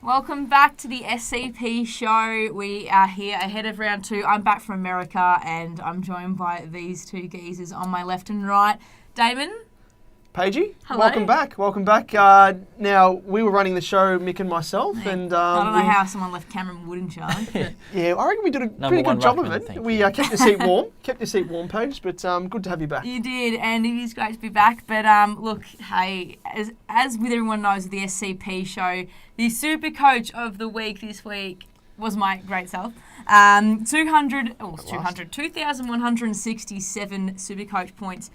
Welcome back to the SCP Show. We are here ahead of round 2. I'm back from America and I'm joined by these two geezers on my left and right. Damon. Paige, hello. Welcome back. Now, we were running the show, Mick and myself. And I don't know how someone left Cameron Wood in charge. But yeah, I reckon we did a pretty good job of it. We kept your seat warm. Paige, but good to have you back. You did, and it is great to be back. But look, hey, as with everyone knows of the SCP Show, the SuperCoach of the week this week was my great self. 2,167 SuperCoach points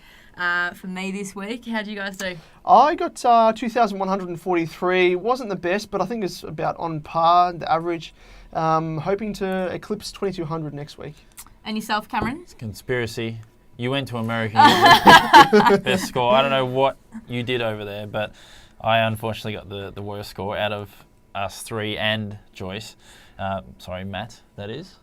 for me this week. How do you guys do? I got 2,143. Wasn't the best, but I think it's about on par, the average. Hoping to eclipse 2,200 next week. And yourself, Cameron? It's a conspiracy. You went to America and got the best score. I don't know what you did over there, but I unfortunately got the worst score out of us three and Joyce. Sorry, Matt, that is.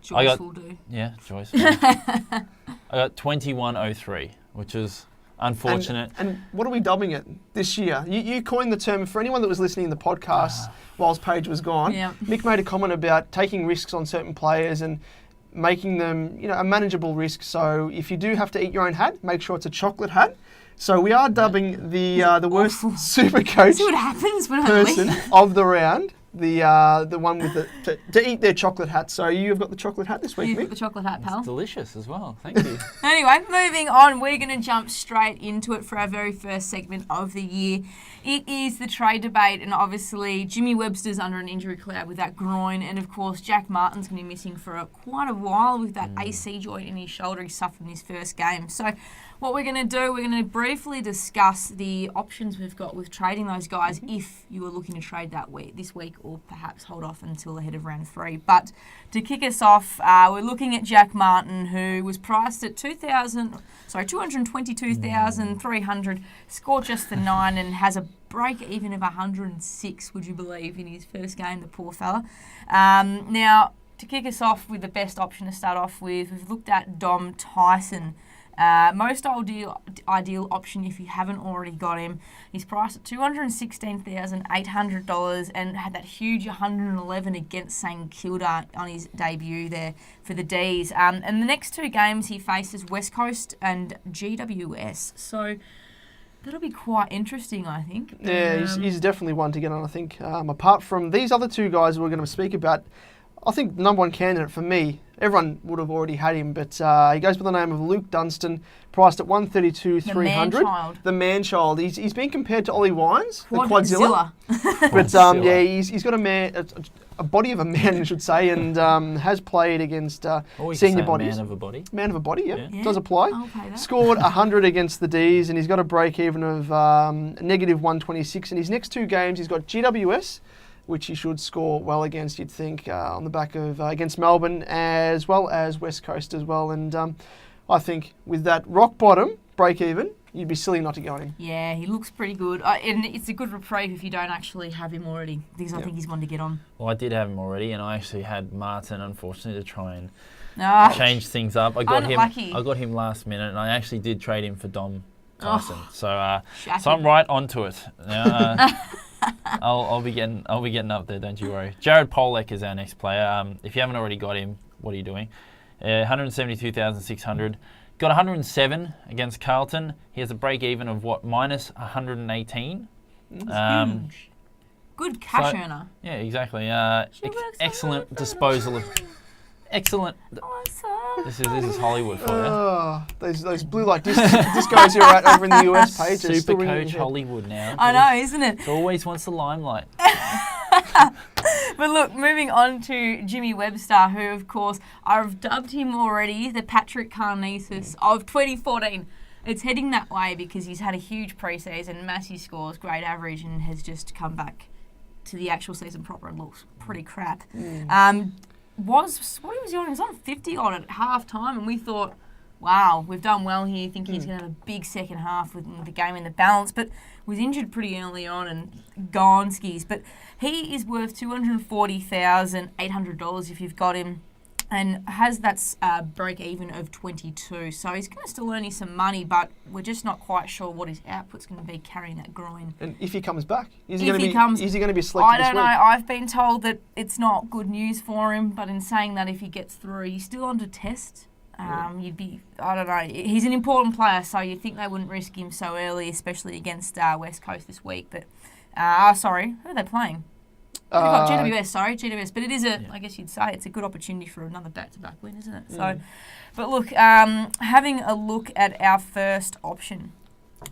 Joyce will do. Yeah, Joyce. I got 2103, which is unfortunate. And what are we dubbing it this year? You coined the term, for anyone that was listening in the podcast whilst Paige was gone, Mick made a comment about taking risks on certain players and making them, a manageable risk. So if you do have to eat your own hat, make sure it's a chocolate hat. So we are dubbing the worst SuperCoach See what happens when person of the round. The one with to eat their chocolate hat. So you've got the chocolate hat this week, You've Mick. got the chocolate hat, pal. It's delicious as well. Thank you. Anyway, moving on. We're going to jump straight into it for our very first segment of the year. It is the trade debate, and obviously Jimmy Webster's under an injury cloud with that groin, and of course Jack Martin's going to be missing for quite a while with that AC joint in his shoulder he suffered in his first game. So what we're going to do, we're going to briefly discuss the options we've got with trading those guys if you were looking to trade this week, or perhaps hold off until ahead of round 3. But to kick us off, we're looking at Jack Martin, who was priced at 222,300, scored just the 9 and has a break even of 106, would you believe, in his first game, the poor fella. Now, to kick us off with the best option to start off with, we've looked at Dom Tyson. Most ideal option if you haven't already got him. He's priced at $216,800 and had that huge 111 against St Kilda on his debut there for the D's. And the next 2 games he faces West Coast and GWS. So that'll be quite interesting, I think. Yeah, he's definitely one to get on, I think. Apart from these other 2 guys we're going to speak about, I think the number 1 candidate for me, everyone would have already had him, but he goes by the name of Luke Dunstan, priced at $132,300. The man-child. He's been compared to Ollie Wines, the Quadzilla. But he's got a body of a man, I should say, and has played against senior bodies. Man of a body. Man of a body, yeah. Does apply. I'll pay that. Scored 100 against the D's, and he's got a break-even of negative 126. In his next 2 games, he's got GWS, which he should score well against, you'd think, on the back of against Melbourne, as well as West Coast as well. And I think with that rock bottom break even, you'd be silly not to go on him. Yeah, he looks pretty good. And it's a good reprieve if you don't actually have him already, because I think he's one to get on. Well, I did have him already, and I actually had Martin, unfortunately, to try and change things up. I got him last minute, and I actually did trade him for Dom Tyson. So I'm right onto it. I'll be getting up there, don't you worry. Jared Polek is our next player. If you haven't already got him, what are you doing? 172,600. Got 107 against Carlton. He has a break even of minus 118. Huge. Good cash earner. Yeah, exactly. Excellent disposal of. Excellent. This is Hollywood for you. Those blue light discos you're at over in the US, Paige. SuperCoach Hollywood now. I know, isn't it? It always wants the limelight. But look, moving on to Jimmy Webster, who, of course, I've dubbed him already the Patrick Karnesis of 2014. It's heading that way because he's had a huge pre-season, massive scores, great average, and has just come back to the actual season proper and looks pretty crap. What was he on? He was on 50 on at half time, and we thought, wow, we've done well here, thinking he's going to have a big second half with the game in the balance, but was injured pretty early on and gone skis. But he is worth $240,800 if you've got him. and has that break even of 22. So he's going to still earn you some money, but we're just not quite sure what his output's going to be carrying that groin. And if he comes back, is he If going he comes- to be selected I this don't week? know. I've been told that it's not good news for him, but in saying that, if he gets through, he's still under test. I don't know. He's an important player, so you'd think they wouldn't risk him so early, especially against West Coast this week. But, sorry, who are they playing? They've got GWS. But it is I guess you'd say it's a good opportunity for another back-to-back win, isn't it? So, but look, having a look at our first option,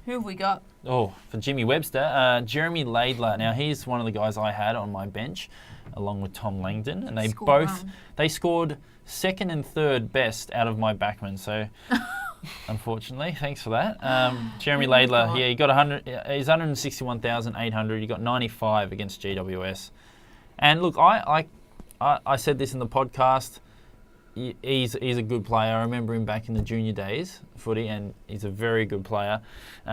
who have we got? Oh, for Jimmy Webster, Jeremy Laidler. Now, he's one of the guys I had on my bench, along with Tom Langdon, and they scored second and third best out of my backmen. So, unfortunately, thanks for that. Jeremy Laidler, he got 100. He's 161,800. He got 95 against GWS. And look, I said this in the podcast. He's a good player. I remember him back in the junior days footy, and he's a very good player. He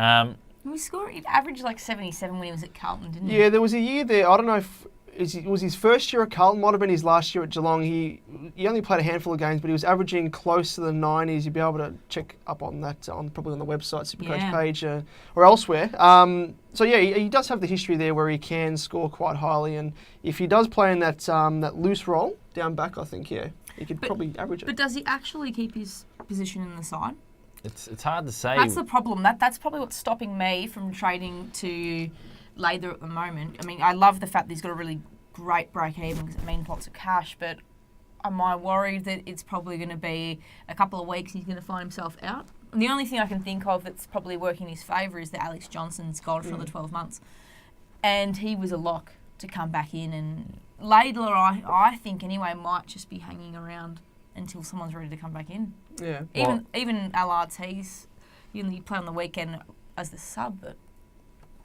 averaged like 77 when he was at Carlton, didn't he? Yeah, there was a year there. I don't know if it was his first year at Carlton. Might have been his last year at Geelong. He only played a handful of games, but he was averaging close to the 90s. You'd be able to check up on that probably on the website, SuperCoach Paige, or elsewhere. So he does have the history there where he can score quite highly, and if he does play in that loose role down back, I think he could probably average it. But does he actually keep his position in the side? It's hard to say. That's the problem. That's probably what's stopping me from trading to Laidler at the moment. I mean, I love the fact that he's got a really great break even because it means lots of cash, but am I worried that it's probably going to be a couple of weeks and he's going to find himself out? And the only thing I can think of that's probably working in his favour is that Alex Johnson's gone for another 12 months. And he was a lock to come back in. And Laidler, I think anyway, might just be hanging around until someone's ready to come back in. Yeah. Even Allard's, you play on the weekend as the sub, but...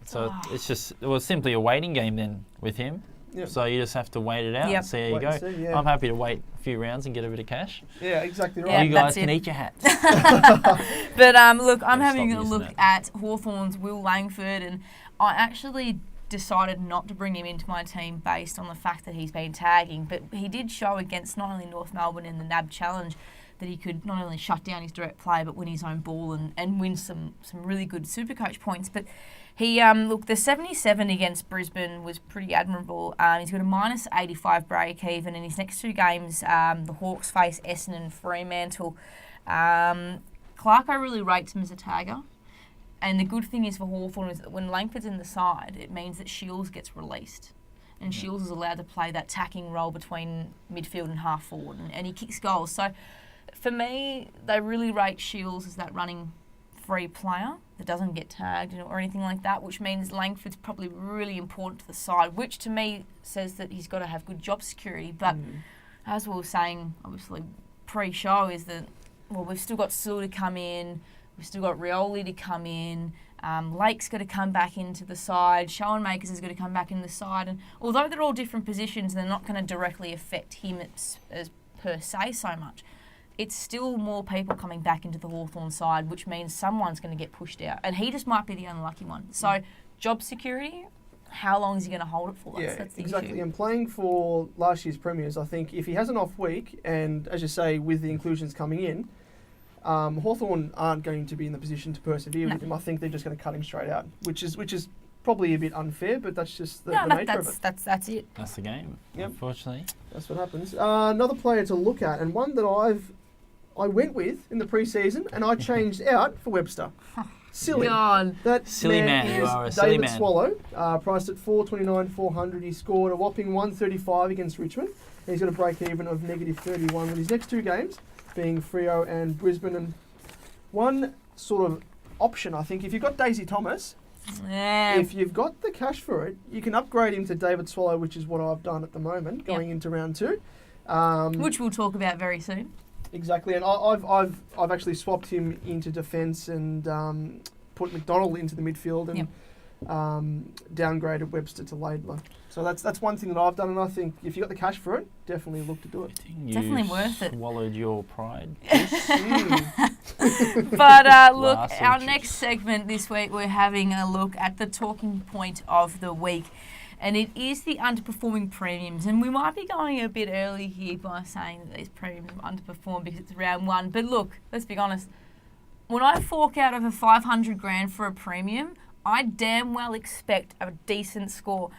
So it was simply a waiting game then with him. Yep. So you just have to wait it out and see how you go. I'm happy to wait a few rounds and get a bit of cash. Yeah, exactly right. Yeah, you guys can eat your hats. But look, I'm having a look at Hawthorn's Will Langford, and I actually decided not to bring him into my team based on the fact that he's been tagging, but he did show against not only North Melbourne in the NAB Challenge that he could not only shut down his direct play but win his own ball and win some really good SuperCoach points. But he the 77 against Brisbane was pretty admirable. He's got a minus 85 break even, in his next two games the Hawks face Essendon and Fremantle. Clarko really rates him as a tagger. And the good thing is for Hawthorn is that when Langford's in the side, it means that Shields gets released. And Shields is allowed to play that tacking role between midfield and half forward. And he kicks goals. So for me, they really rate Shields as that running free player that doesn't get tagged or anything like that, which means Langford's probably really important to the side, which to me says that he's got to have good job security. But as we were saying, obviously, pre-show is that, well, we've still got Sewell to come in. We've still got Rioli to come in. Lake's got to come back into the side. Schoenmakers is going to come back in the side. And although they're all different positions, they're not going to directly affect him as per se so much. It's still more people coming back into the Hawthorn side, which means someone's going to get pushed out. And he just might be the unlucky one. So job security, how long is he going to hold it for? That's the exactly. issue. And playing for last year's premiers, I think if he has an off week, and as you say, with the inclusions coming in, Hawthorn aren't going to be in the position to persevere with him. I think they're just going to cut him straight out, which is probably a bit unfair, but that's just the nature of it. That's it. That's the game, unfortunately. That's what happens. Another player to look at, and one that I went with in the pre-season, and I changed out for Webster. Silly. God. That silly man. is You are a silly David man. Swallow, priced at $429,400. He scored a whopping 135 against Richmond. And he's got a break even of -31 with his next two games being Freo and Brisbane. And one sort of option, I think, if you've got Daisy Thomas, if you've got the cash for it, you can upgrade him to David Swallow, which is what I've done at the moment, going into round two. Which we'll talk about very soon. Exactly, and I've actually swapped him into defence and put McDonald into the midfield and downgraded Webster to Laidler. So that's one thing that I've done, and I think if you got the cash for it, definitely look to do it. Definitely worth it. Swallowed your pride. But look, our next segment this week, we're having a look at the talking point of the week. and it is the underperforming premiums. And we might be going a bit early here by saying that these premiums have underperformed because it's round one. But look, let's be honest. When I fork out over $500,000 for a premium, I damn well expect a decent score.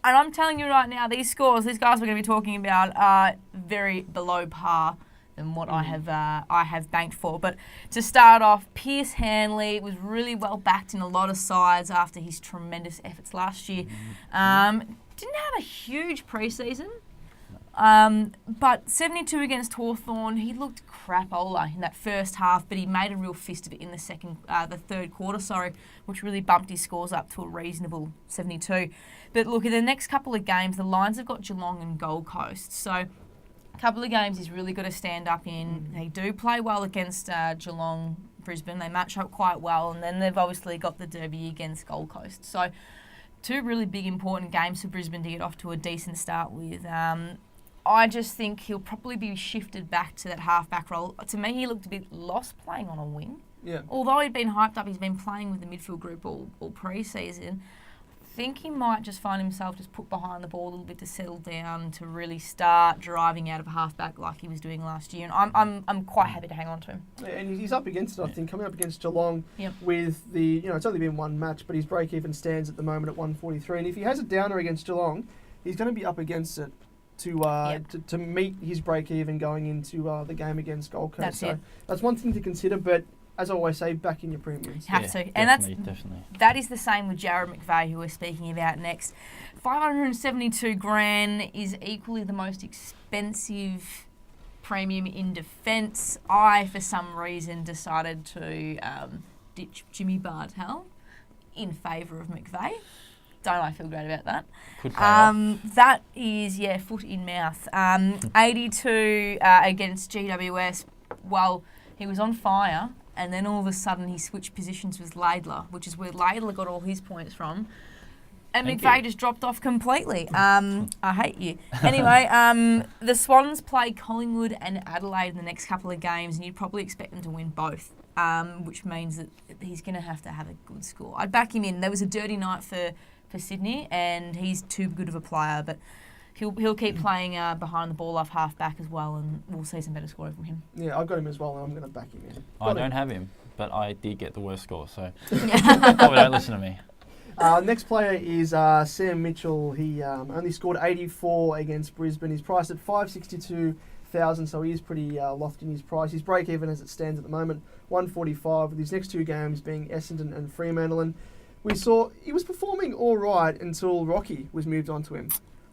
And I'm telling you right now, these scores, these guys we're going to be talking about, are very below par than what I have banked for. But to start off, Pierce Hanley was really well backed in a lot of sides after his tremendous efforts last year. Didn't have a huge preseason, but 72 against Hawthorn, he looked crapola in that first half, but he made a real fist of it in the third quarter, which really bumped his scores up to a reasonable 72. But look, in the next couple of games, the Lions have got Geelong and Gold Coast, so a couple of games he's really got to stand up in. They do play well against Geelong, Brisbane. They match up quite well, and then they've obviously got the derby against Gold Coast. So two really big important games for Brisbane to get off to a decent start with. I just think he'll probably be shifted back to that half-back role. To me, he looked a bit lost playing on a wing. Yeah. Although he'd been hyped up, he's been playing with the midfield group all pre-season. I think he might just find himself just put behind the ball a little bit to settle down, to really start driving out of a half-back like he was doing last year. And I'm quite happy to hang on to him. Yeah, and he's up against it, I think, coming up against Geelong with the, it's only been one match, but his break-even stands at the moment at 143. And if he has a downer against Geelong, he's going to be up against it to meet his break-even going into the game against Gold Coast. That's one thing to consider, but as I always say, back in your premiums. Have to. And Definitely. That is the same with Jared McVeigh, who we're speaking about next. $572,000 is equally the most expensive premium in defence. I, for some reason, decided to ditch Jimmy Bartel in favour of McVeigh. Don't I feel great about that? Could that is, foot in mouth. 82 against GWS. Well, he was on fire, and then all of a sudden he switched positions with Laidler, which is where Laidler got all his points from. And McVeigh just dropped off completely. I hate you. Anyway, the Swans play Collingwood and Adelaide in the next couple of games, and you'd probably expect them to win both, which means that he's going to have a good score. I'd back him in. There was a dirty night for Sydney, and he's too good of a player, but he'll keep playing behind the ball off half back as well, and we'll see some better scoring from him. Yeah, I've got him as well, and I'm going to back him in. I don't have him, but I did get the worst score, so probably don't listen to me. Next player is Sam Mitchell. He only scored 84 against Brisbane. He's priced at $562,000, so he is pretty lofty in his price. His break-even as it stands at the moment, 145, with his next two games being Essendon and Fremantle. And we saw he was performing all right until Rocky was moved on to him.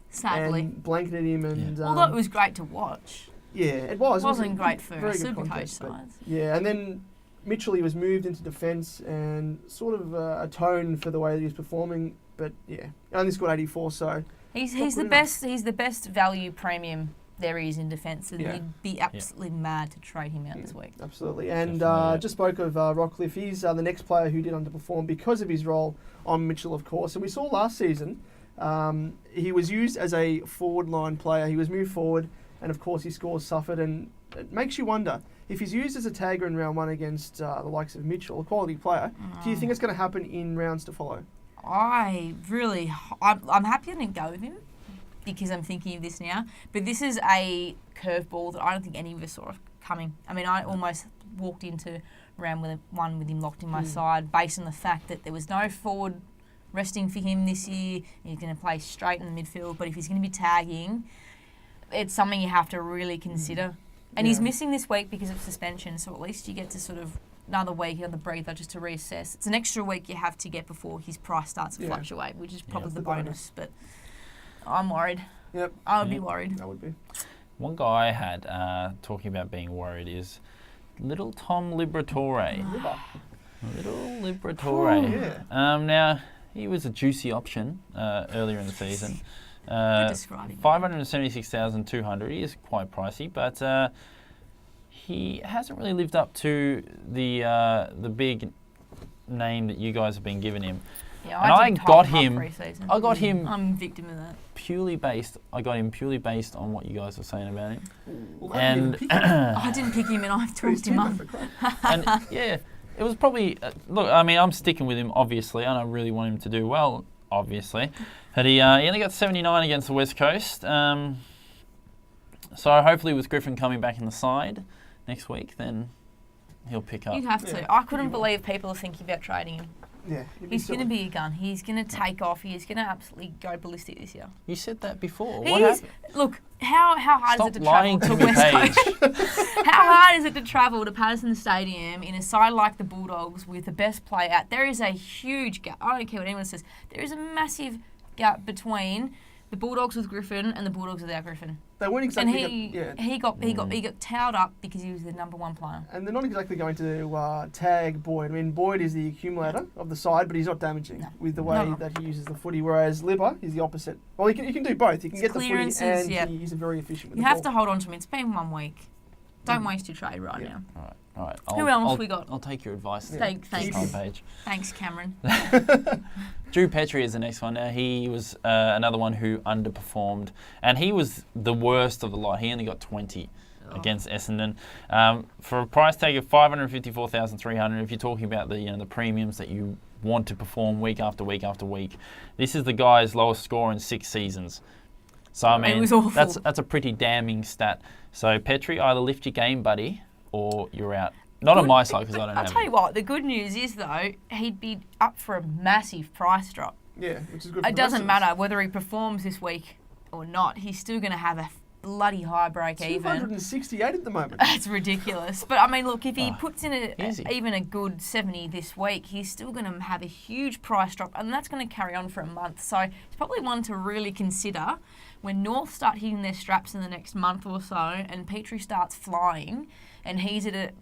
Sadly. And blanketed him. And although it was great to watch. Yeah, it was. It wasn't great for SuperCoach sides. Yeah, and then Mitchell, he was moved into defence and sort of atoned for the way that he was performing. But yeah, only scored 84, so he's the best. He's the best value premium there is in defence, and you'd be absolutely mad to trade him out this week. Absolutely. And just spoke of Rockcliffe. He's the next player who did underperform because of his role on Mitchell, of course. And we saw last season he was used as a forward line player. He was moved forward, and of course his scores suffered. And it makes you wonder, if he's used as a tagger in round one against the likes of Mitchell, a quality player, do you think it's going to happen in rounds to follow? I'm happy I didn't go with him, because I'm thinking of this now. But this is a curveball that I don't think any of us saw coming. I mean, I almost walked into round one with him locked in my side based on the fact that there was no forward resting for him this year. He's going to play straight in the midfield. But if he's going to be tagging, it's something you have to really consider. And he's missing this week because of suspension, so at least you get to sort of another week on the breather just to reassess. It's an extra week you have to get before his price starts to fluctuate, which is probably the bonus. But I'm worried. Yep. I would be worried. I would be. One guy I had talking about being worried is little Tom Liberatore. Little Liberatore. Now, he was a juicy option earlier in the season. $576,200. He is quite pricey, but he hasn't really lived up to the big name that you guys have been giving him. Yeah, I got him. I'm a victim of that. I got him purely based on what you guys were saying about him. Well, and I didn't pick him, and I talked him up. And it was probably look. I mean, I'm sticking with him obviously, and I really want him to do well. obviously. But he only got 79 against the West Coast. So hopefully with Griffin coming back in the side next week, then he'll pick up. You'd have to. Yeah. I couldn't believe people are thinking about trading him. Yeah, He's going to be a gun. He's going to take off. He's going to absolutely go ballistic this year. You said that before. He What is. happened? Look, how hard Stop is it to travel lying to to me, West Paige. Coast? How hard is it to travel to Patterson Stadium in a side like the Bulldogs with the best player out? There is a huge gap. I don't care what anyone says. There is a massive gap between the Bulldogs with Griffin and the Bulldogs without Griffin. They weren't And exactly. he got towed up because he was the number one player. And they're not exactly going to tag Boyd. I mean, Boyd is the accumulator of the side, but he's not damaging with the way that he uses the footy. Whereas Libba is the opposite. Well, he can do both. He can get the footy and he's very efficient with You the have ball. to hold on to him. It's been 1 week. Don't waste your trade right now. All right. Who else we got? I'll take your advice. Thanks. Paige. Thanks, Cameron. Drew Petrie is the next one. He was another one who underperformed, and he was the worst of the lot. He only got 20 against Essendon for a price tag of $554,300. If you're talking about the premiums that you want to perform week after week after week, this is the guy's lowest score in 6 seasons. So I mean, it was awful. that's a pretty damning stat. So Petrie, either lift your game, buddy, or you're out. Not on my side because I don't have I'll tell it. you what, the good news is, though, he'd be up for a massive price drop. Yeah, which is good for It the rest doesn't of us. matter whether he performs this week or not. He's still going to have a bloody high break even. 268 at the moment. It's ridiculous. But, I mean, look, if he puts in easy. even a good 70 this week, he's still going to have a huge price drop, and that's going to carry on for a month. So it's probably one to really consider when North start hitting their straps in the next month or so and Petrie starts flying and he's at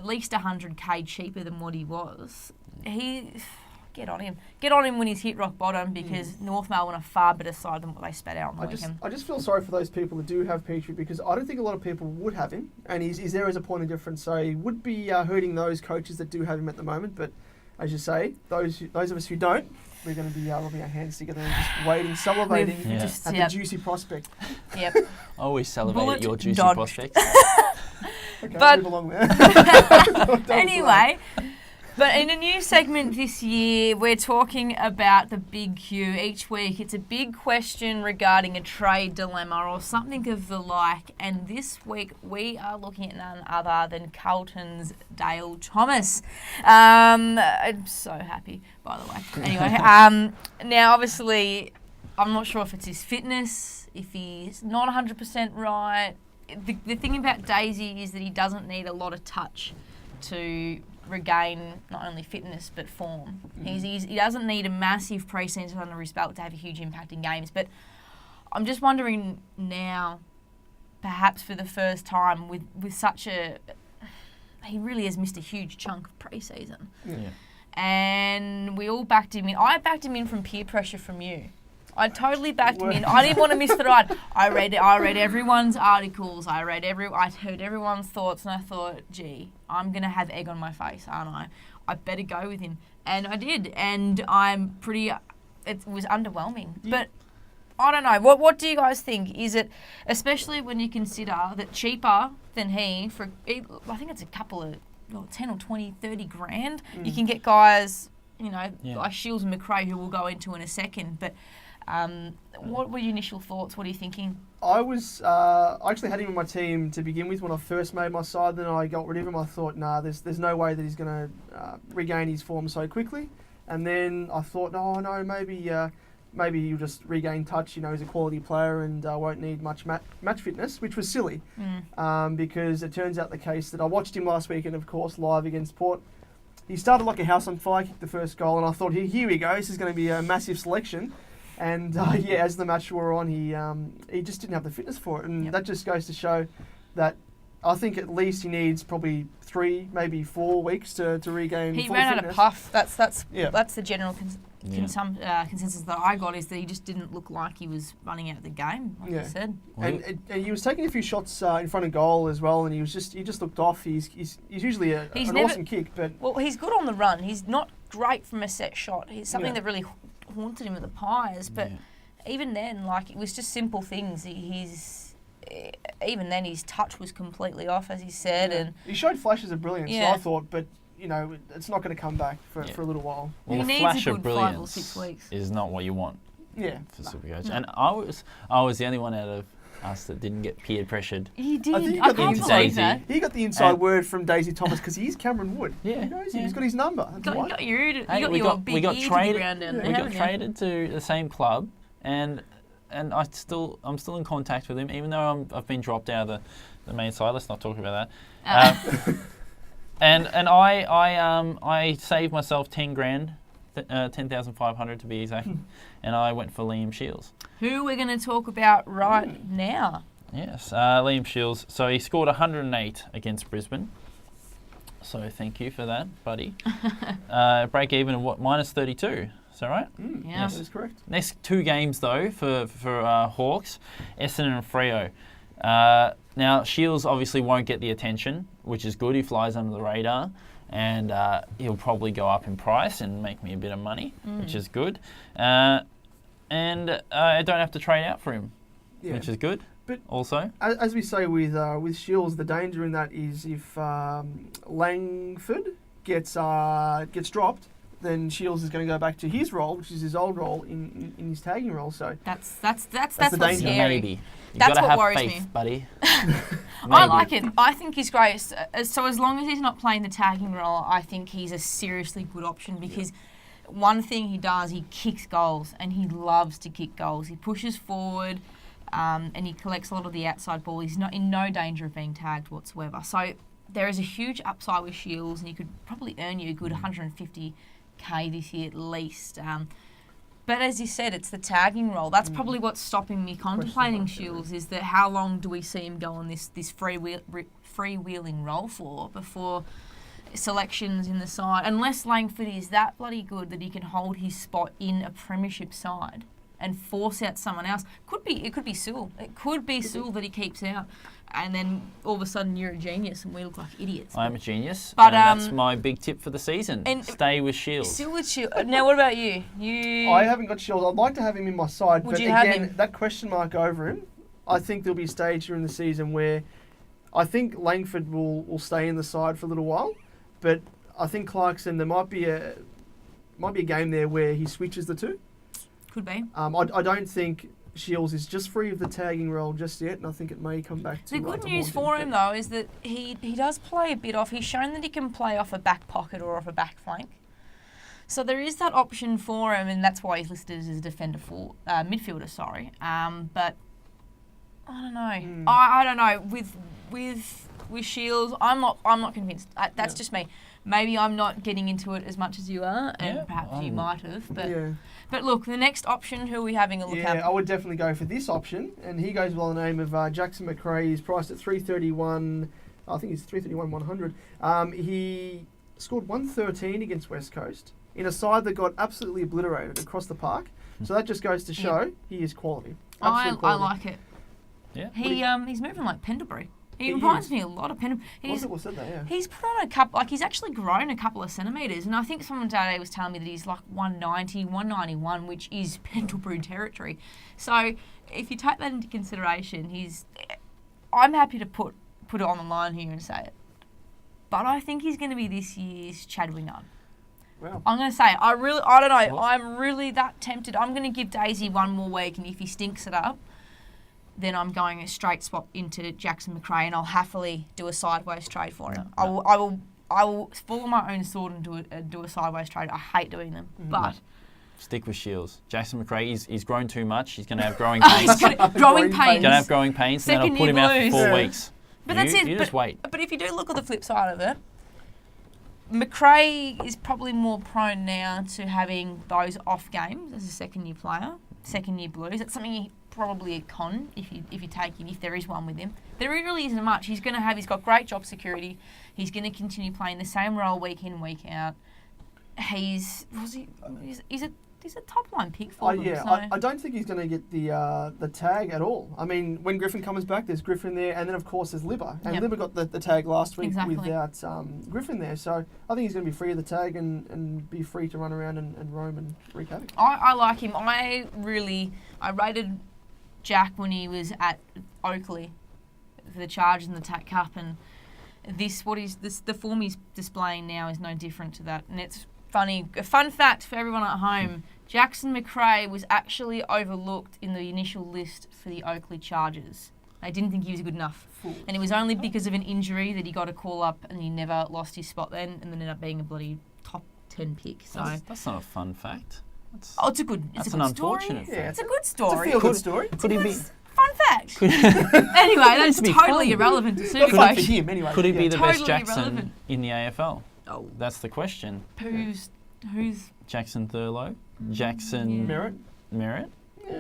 least 100k cheaper than what he was. Get on him. Get on him when he's hit rock bottom because North Melbourne are far better side than what they spat out on the weekend. I just feel sorry for those people that do have Petrie because I don't think a lot of people would have him, and he's there as a point of difference. So he would be hurting those coaches that do have him at the moment. But as you say, those of us who don't, we're going to be rubbing our hands together and just waiting, salivating at the juicy prospect. Yep. I always salivate at your juicy dodged. prospects. Okay, But- move along there. Anyway, but in a new segment this year, we're talking about the big Q. Each week, it's a big question regarding a trade dilemma or something of the like. And this week, we are looking at none other than Carlton's Dale Thomas. I'm so happy, by the way. Anyway, now obviously, I'm not sure if it's his fitness, if he's not 100% right. The thing about Daisy is that he doesn't need a lot of touch to regain not only fitness but form. He doesn't need a massive pre-season under his belt to have a huge impact in games. But I'm just wondering now, perhaps for the first time, with such a... He really has missed a huge chunk of pre-season. Yeah. And we all backed him in. I backed him in from peer pressure from you. I totally backed him in. I didn't want to miss the ride. I read everyone's articles. I heard everyone's thoughts, and I thought, gee, I'm gonna have egg on my face, aren't I? I better go with him, and I did. And I'm pretty. It was underwhelming, but I don't know. What do you guys think? Is it, especially when you consider that cheaper than he for? I think it's a couple of 10 or 20, 30 grand. You can get guys, like Shields and McRae, who we'll go into in a second, but. What were your initial thoughts? What are you thinking? I was I actually had him in my team to begin with when I first made my side. Then I got rid of him. I thought, there's no way that he's going to regain his form so quickly. And then I thought, maybe he'll just regain touch. He's a quality player and won't need much match fitness, which was silly because it turns out the case that I watched him last weekend, of course, live against Port. He started like a house on fire, kicked the first goal, and I thought, here we go. This is going to be a massive selection. And as the match wore on, he just didn't have the fitness for it, and that just goes to show that I think at least he needs probably 3, maybe 4 weeks to regain. He full ran fitness. out of puff. That's the general consensus that I got, is that he just didn't look like he was running out of the game, like you said. And he was taking a few shots in front of goal as well, and he just looked off. He's usually an awesome kick, but he's good on the run. He's not great from a set shot. He's something that really haunted him at the Pies, but even then, it was just simple things. Even then, his touch was completely off, as he said, and he showed flashes of brilliance. Yeah. I thought, but you know, it's not going to come back for a little while. Well, He the needs flash a of good 5 or brilliance 6 weeks. is not what you want Yeah. for SuperCoach. And I was the only one out of us that didn't get peer pressured. He did. I think he I got the can't inside- believe Daisy. that. He got the inside And- word from Daisy Thomas because he's Cameron Wood. Yeah, He knows him. yeah. He's got his number. That's why. Got your, you Hey, got we your got- big we got ear to traded- the ground down there, We got haven't you? traded to the same club, and I'm still in contact with him, even though I've been dropped out of the main side. Let's not talk about that. And I saved myself 10 grand, 10,500 to be exact, and I went for Liam Shields. Who we're going to talk about right now. Yes, Liam Shields. So he scored 108 against Brisbane. So thank you for that, buddy. Break even of what, minus 32. Is that right? Yeah. That is correct. Next 2 games though for Hawks, Essendon and Freo. Now Shields obviously won't get the attention, which is good. He flies under the radar, and he'll probably go up in price and make me a bit of money, which is good. And I don't have to trade out for him, which is good. But also, as we say with Shields, the danger in that is if Langford gets dropped, then Shields is going to go back to his role, which is his old role in his tagging role. So That's the what's danger. scary. maybe. You've That's got to what have worries faith, me. buddy. I like it. I think he's great. So as long as he's not playing the tagging role, I think he's a seriously good option because one thing he does, he kicks goals, and he loves to kick goals. He pushes forward, and he collects a lot of the outside ball. He's not in no danger of being tagged whatsoever. So there is a huge upside with Shields, and he could probably earn you a good 150k this year at least. But as you said, it's the tagging role. That's probably what's stopping me contemplating Shields, is that how long do we see him go on this freewheeling role for before selections in the side? Unless Langford is that bloody good that he can hold his spot in a premiership side and force out someone else. It could be Sewell. It could be Sewell that he keeps out. And then all of a sudden you're a genius and we look like idiots. I'm a genius, But, and that's my big tip for the season. and- Stay with Shields. Still with Shields. Now, what about you? I haven't got Shields. I'd like to have him in my side, Would but you have again, him? that question mark over him, I think there'll be a stage during the season where I think Langford will stay in the side for a little while, but I think Clarkson, there might be a game there where he switches the two. Could be. I don't think Shields is just free of the tagging role just yet, and I think it may come back to The good to news haunt for but- him, though, is that he does play a bit off. He's shown that he can play off a back pocket or off a back flank. So there is that option for him, and that's why he's listed as a midfielder. Sorry, but I don't know. I don't know with Shields. I'm not convinced. That's just me. Maybe I'm not getting into it as much as you are, and perhaps you might have. But look, the next option, who are we having a look at? Yeah, I would definitely go for this option, and he goes by the name of Jackson McRae. He's priced at 331. I think he's 331,100. He scored 113 against West Coast in a side that got absolutely obliterated across the park. So that just goes to show he is quality. I Quality. like it. Yeah. He's moving like Pendlebury. He He reminds is. me a lot of Pendlebury. What's that there? Yeah. He's put on a couple, like he's actually grown a couple of centimetres, and I think someone today was telling me that he's like 190, 191, which is Pendlebury territory. So if you take that into consideration, I'm happy to put it on the line here and say it. But I think he's going to be this year's Chad Wingard. Wow. I'm going to say it. I don't know. What? I'm really that tempted. I'm going to give Daisy one more week, and if he stinks it up, then I'm going a straight swap into Jackson McRae, and I'll happily do a sideways trade for him. I will follow my own sword and do a sideways trade. I hate doing them, but Stick with Shields. Jackson McRae, he's grown too much. He's going to have growing pains. he's growing pains. Going to have growing pains, and then I'll put him out for 4 weeks. But that's it. You just wait. But if you do look at the flip side of it, McRae is probably more prone now to having those off games as a second-year player, second-year blues. That's something probably a con if you take him, if there is one with him. There really isn't much. He's got great job security. He's going to continue playing the same role week in, week out. He's a top line pick for them. Yeah, So. I don't think he's going to get the tag at all. I mean, when Griffin comes back, there's Griffin there, and then of course there's Libba, and Yep. Libba got the tag last week Exactly. without Griffin there. So I think he's going to be free of the tag and be free to run around and roam and wreak havoc. I like him. I rated Jack when he was at Oakley for the Chargers in the TAC Cup, and the form he's displaying now is no different to that. And it's funny. A fun fact for everyone at home: Jackson McRae was actually overlooked in the initial list for the Oakley Chargers. They didn't think he was good enough. And it was only because of an injury that he got a call up and he never lost his spot then, and then ended up being a bloody top 10 pick. So That's not a fun fact. it's a good That's story. an unfortunate fact. Yeah, It's a good story. It's a feel-good story. Could he be? Fun fact. Anyway, that's be totally fun. irrelevant to Not fun for Supercoach. him, anyway. Could he be the Totally best Jackson irrelevant. in the AFL? Oh, That's the question. who's Jackson Thurlow? Jackson Merritt? Merritt?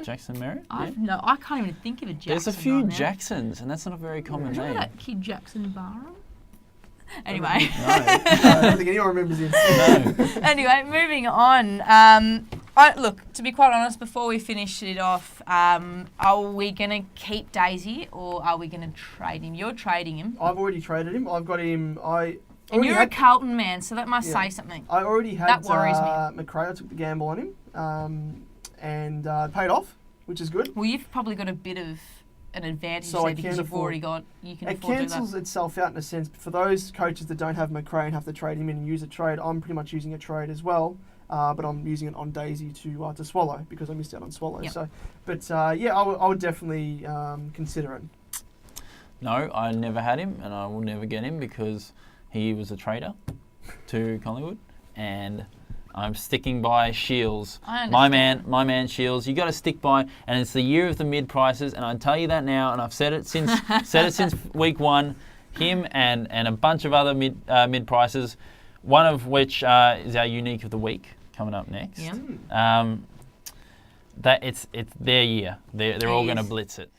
Jackson Merritt? I can't even think of a Jackson. There's a few right now. Jacksons, and that's not a very common Do you name. remember that kid Jackson Barham? Anyway. No. I don't think anyone remembers him. No. Anyway, moving on. Look, to be quite honest, before we finish it off, are we going to keep Daisy or are we going to trade him? You're trading him. I've already traded him. I've got him. And you're a Carlton man, so that must say something. I already had That worries me. McRae. I took the gamble on him, and paid off, which is good. Well, you've probably got a bit of an advantage So there I because can you've already got. You can It afford to do cancels that. itself out in a sense. For those coaches that don't have McRae and have to trade him in and use a trade, I'm pretty much using a trade as well. But I'm using it on Daisy to Swallow because I missed out on Swallow. Yep. So, but I would definitely consider it. No, I never had him, and I will never get him because he was a traitor to Collingwood, and I'm sticking by Shields. I My understand. man Shields. You got to stick by, and it's the year of the mid prices, and I tell you that now, and I've said it since week one. Him and a bunch of other mid prices, one of which is our unique of the week coming up next. Yeah. That it's their year. They're all going to Yes. blitz it.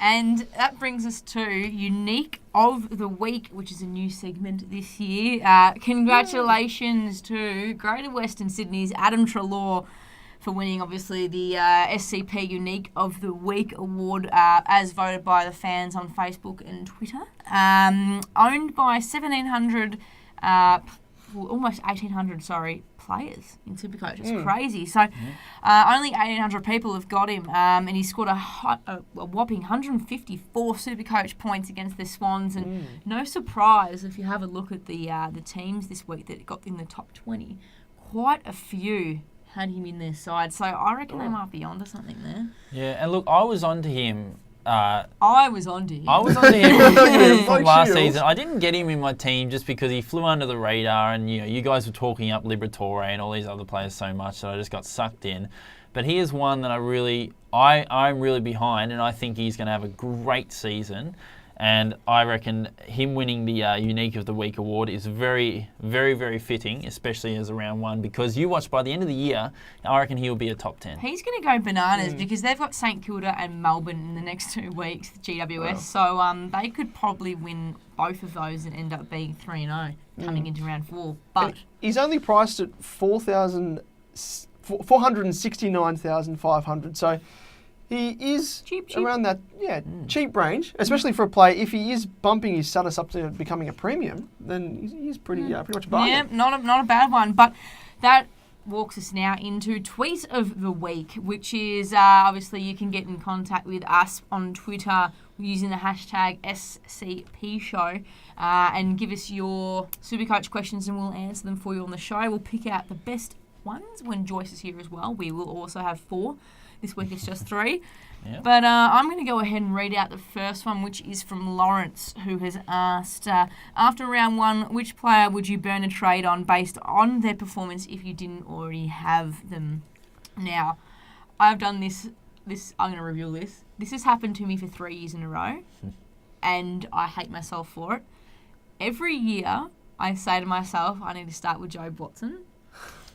And that brings us to Unique of the Week, which is a new segment this year. Congratulations to Greater Western Sydney's Adam Treloar for winning, obviously, the SCP Unique of the Week award as voted by the fans on Facebook and Twitter. Owned by 1,700, almost 1,800, players in Supercoach. It's crazy. So only 1,800 people have got him, and he scored a whopping 154 Supercoach points against the Swans. And no surprise if you have a look at the teams this week that got in the top 20. Quite a few had him in their side, so I reckon they might be onto something there. Yeah, and look, I was onto him. I was onto him. From last Shields. season. I didn't get him in my team just because he flew under the radar, and you guys were talking up Liberatore and all these other players so much that I just got sucked in. But he is one that I'm really behind, and I think he's going to have a great season. And I reckon him winning the Unique of the Week award is very, very, very fitting, especially as a round one, because you watch by the end of the year, I reckon he'll be a top 10. He's going to go bananas because they've got St Kilda and Melbourne in the next 2 weeks, the GWS. So they could probably win both of those and end up being 3-0 coming into round 4. But He's only priced at 469,500. So he is Cheap. around that cheap range, especially for a player. If he is bumping his status up to becoming a premium, then he's pretty much a bargain. yeah, not a bad one. But that walks us now into Tweet of the Week, which is obviously you can get in contact with us on Twitter using the hashtag SCP Show and give us your Supercoach questions and we'll answer them for you on the show. We'll pick out the best ones when Joyce is here as well. We will also have 4. This week it's just 3. Yep. But I'm going to go ahead and read out the first one, which is from Lawrence, who has asked, after round 1, which player would you burn a trade on based on their performance if you didn't already have them? Now, I've done this I'm going to reveal this. This has happened to me for 3 years in a row, and I hate myself for it. Every year, I say to myself, I need to start with Joe Watson.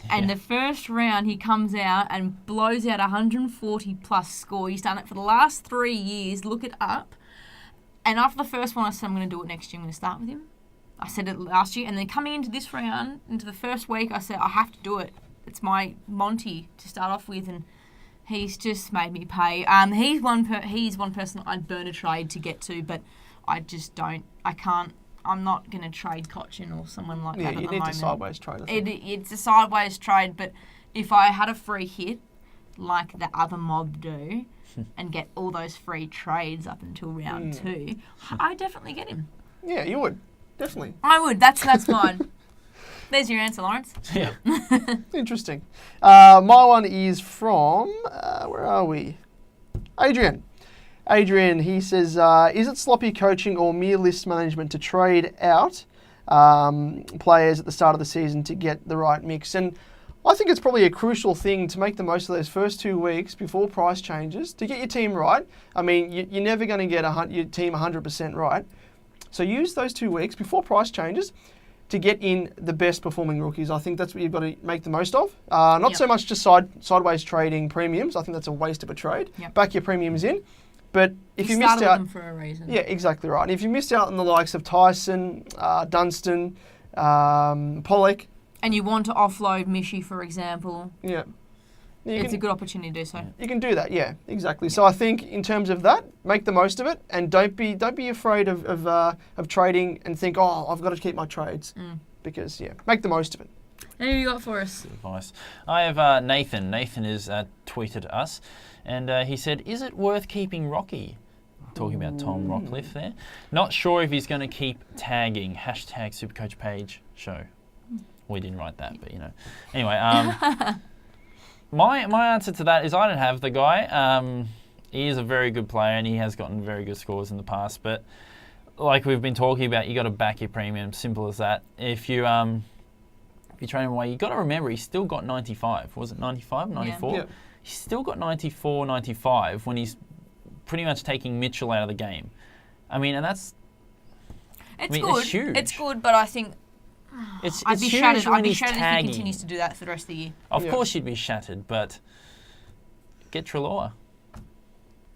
And the first round, he comes out and blows out 140-plus score. He's done it for the last 3 years. Look it up. And after the first one, I said, I'm going to do it next year. I'm going to start with him. I said it last year. And then coming into this round, into the first week, I said, I have to do it. It's my Monty to start off with. And he's just made me pay. He's one person I'd burn a trade to get to, but I just don't. I can't. I'm not going to trade Cochin or someone like that at the moment. You need a sideways trade. I think. It's a sideways trade, but if I had a free hit, like the other mob do, and get all those free trades up until round 2, I'd definitely get him. Yeah, you would. definitely. I would. That's mine. There's your answer, Lawrence. Yeah. Interesting. My one is from, where are we? Adrian, he says, is it sloppy coaching or mere list management to trade out players at the start of the season to get the right mix? And I think it's probably a crucial thing to make the most of those first 2 weeks before price changes to get your team right. I mean, you're never going to get your team 100% right. So use those 2 weeks before price changes to get in the best performing rookies. I think that's what you've got to make the most of. Not so much just sideways trading premiums. I think that's a waste of a trade. Yep. Back your premiums in. But if you started missed out, them for a reason. yeah, exactly right. And if you missed out on the likes of Tyson, Dunstan, Pollock, And you want to offload Mishi, for example, yeah, it's a good opportunity to do so. You can do that, yeah, exactly. So I think in terms of that, make the most of it, and don't be afraid of trading and think, oh, I've got to keep my trades, because make the most of it. And who you got for us? Advice. I have Nathan. Nathan has tweeted us, and he said, "Is it worth keeping Rocky?" Talking about Tom Rockcliffe there. Not sure if he's going to keep tagging #SuperCoach Paige show. We didn't write that, but Anyway, my answer to that is I don't have the guy. He is a very good player and he has gotten very good scores in the past. But like we've been talking about, you got to back your premium. Simple as that. If you trade him away, you got to remember he's still got 95. Was it 95, 94? Yeah. He's still got 94, 95 when he's pretty much taking Mitchell out of the game. I mean, and that's It's good. good. It's huge. It's good, but I think I'd be huge shattered. when I'd be he's shattered if tagging. he continues to do that for the rest of the year. Of course you'd be shattered, but get Treloar.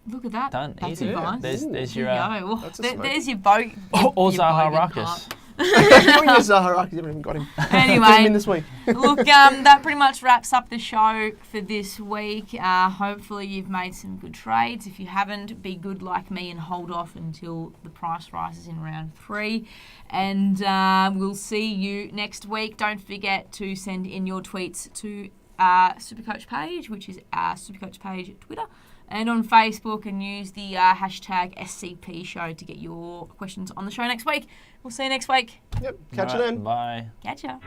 Look at that. Done. That's Easy. advice. There's your... There you go. That's a There's your boat. or your Zaha bogan Ruckus. part. Zaharaki, you haven't even got him. Anyway. Get him in this week. Look, that pretty much wraps up the show for this week. Hopefully you've made some good trades. If you haven't, be good like me and hold off until the price rises in round 3. And we'll see you next week. Don't forget to send in your tweets to SuperCoach Paige, which is SuperCoach Paige at Twitter, and on Facebook, and use the hashtag SCP Show to get your questions on the show next week. We'll see you next week. Yep, catch you All right, then. Bye. Catch ya.